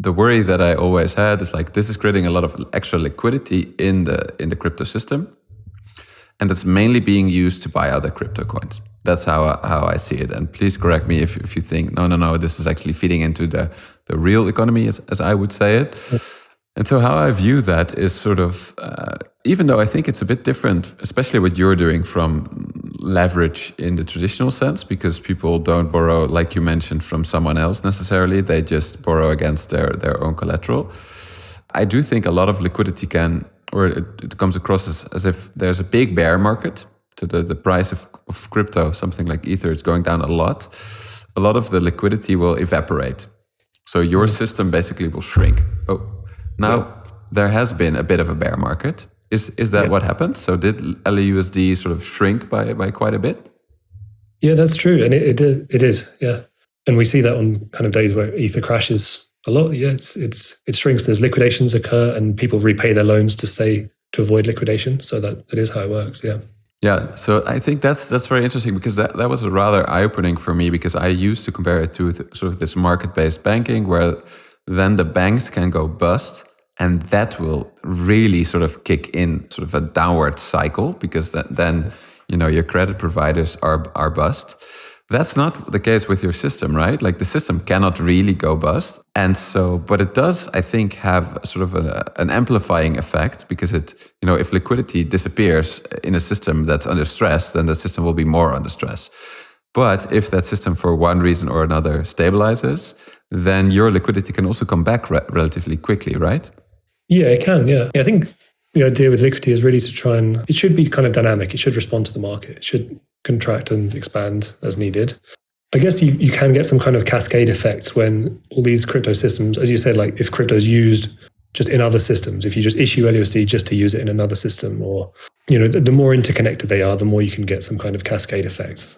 the worry that I always had is like, this is creating a lot of extra liquidity in the crypto system. And it's mainly being used to buy other crypto coins. That's how I see it. And please correct me if you think, no, this is actually feeding into the real economy, as I would say it. And so how I view that is sort of, even though I think it's a bit different, especially what you're doing from leverage in the traditional sense, because people don't borrow, like you mentioned, from someone else necessarily. They just borrow against their own collateral. I do think a lot of liquidity it comes across as if there's a big bear market to the price of crypto, something like Ether is going down a lot. A lot of the liquidity will evaporate. So your system basically will shrink. Now, there has been a bit of a bear market. Is that what happened? So did LUSD sort of shrink by quite a bit? Yeah, that's true. And it is, yeah. And we see that on kind of days where Ether crashes a lot. Yeah, it shrinks. There's liquidations occur and people repay their loans to avoid liquidation. So that is how it works, yeah. Yeah, so I think that's very interesting because that was rather eye-opening for me, because I used to compare it to sort of this market-based banking where then the banks can go bust, and that will really sort of kick in sort of a downward cycle, because then your credit providers are bust. That's not the case with your system, right? Like the system cannot really go bust. And so, but it does, I think, have sort of an amplifying effect, because if liquidity disappears in a system that's under stress, then the system will be more under stress. But if that system for one reason or another stabilizes, then your liquidity can also come back relatively quickly, right? Yeah, it can, yeah. I think the idea with liquidity is really to it should be kind of dynamic. It should respond to the market. It should contract and expand as needed. I guess you can get some kind of cascade effects when all these crypto systems, as you said, like if crypto is used just in other systems, if you just issue LUSD just to use it in another system, or, the more interconnected they are, the more you can get some kind of cascade effects.